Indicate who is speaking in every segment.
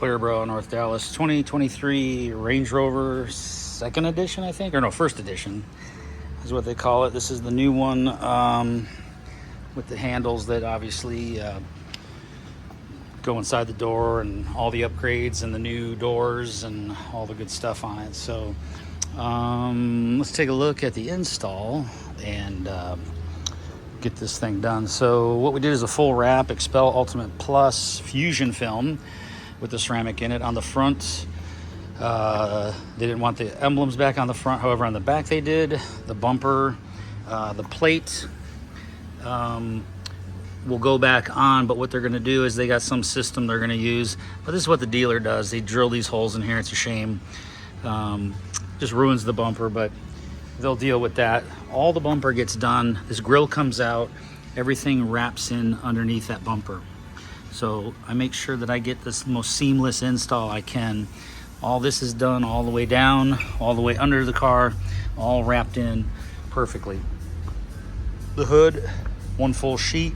Speaker 1: Clearborough, North Dallas. 2023 Range Rover second edition, I think, or no, first edition is what they call it. This is the new one with the handles that obviously go inside the door, and all the upgrades and the new doors and all the good stuff on it. So let's take a look at the install and get this thing done. So what we did is a full wrap Expel Ultimate Plus Fusion film with the ceramic in it. On the front, they didn't want the emblems back on the front, however on the back they did. The bumper, the plate will go back on, but what they're going to do is they got some system they're going to use, but this is what the dealer does. They drill these holes in here. It's a shame. Just ruins the bumper, but they'll deal with that. All the bumper gets done. This grill comes out. Everything wraps in underneath that bumper. So I make sure that I get this most seamless install I can. All this is done all the way down, all the way under the car, all wrapped in perfectly. The hood, one full sheet,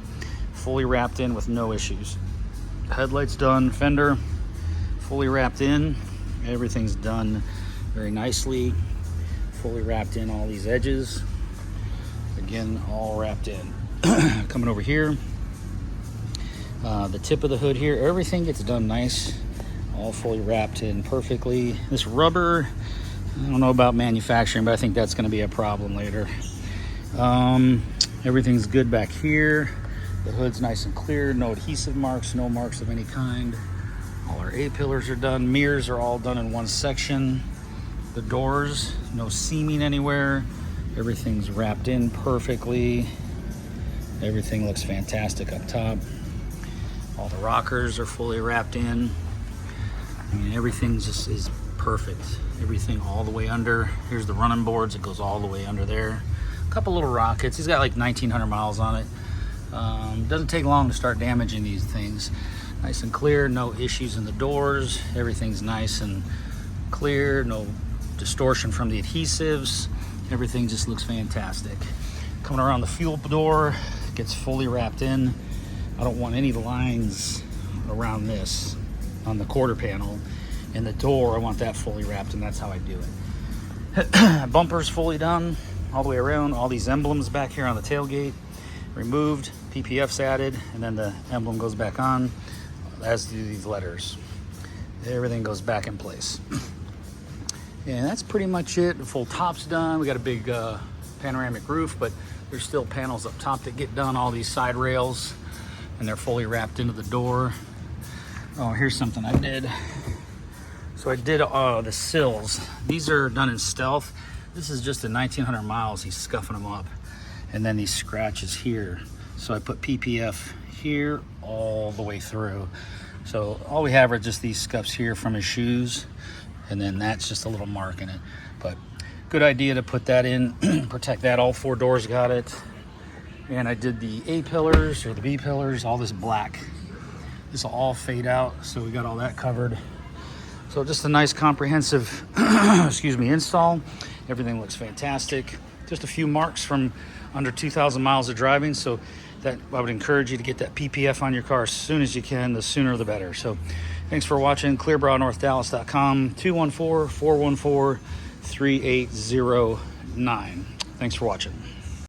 Speaker 1: fully wrapped in with no issues. Headlights done, fender, fully wrapped in. Everything's done very nicely. Fully wrapped in all these edges. Again, all wrapped in. Coming over here, the tip of the hood here, everything gets done nice, all fully wrapped in perfectly. This rubber, I don't know about manufacturing, but I think that's going to be a problem later. Everything's good back here. The hood's nice and clear, no adhesive marks, no marks of any kind. All our A-pillars are done. Mirrors are all done in one section. The doors, no seaming anywhere. Everything's wrapped in perfectly. Everything looks fantastic up top. All the rockers are fully wrapped in. I mean, everything just is perfect. Everything all the way under. Here's the running boards. It goes all the way under there. A couple little rockets. He's got like 1,900 miles on it. Doesn't take long to start damaging these things. Nice and clear. No issues in the doors. Everything's nice and clear. No distortion from the adhesives. Everything just looks fantastic. Coming around the fuel door, gets fully wrapped in. I don't want any lines around this on the quarter panel. And the door, I want that fully wrapped, and that's how I do it. Bumper's fully done all the way around. All these emblems back here on the tailgate removed, PPF's added, and then the emblem goes back on, as do these letters. Everything goes back in place. And that's pretty much it. The full top's done. We got a big panoramic roof, but there's still panels up top that get done, all these side rails, and they're fully wrapped into the door. Oh, here's something I did. So I did the sills. These are done in stealth. This is just at 1,900 miles, he's scuffing them up. And then these scratches here. So I put PPF here all the way through. So all we have are just these scuffs here from his shoes. And then that's just a little mark in it. But good idea to put that in, protect that. All four doors got it. And I did the A pillars or the B pillars, all this black. This will all fade out, so we got all that covered. So just a nice comprehensive, excuse me, install. Everything looks fantastic. Just a few marks from under 2,000 miles of driving, so that I would encourage you to get that PPF on your car as soon as you can. The sooner the better. So thanks for watching. ClearboroughNorthDallas.com, 214-414-3809. Thanks for watching.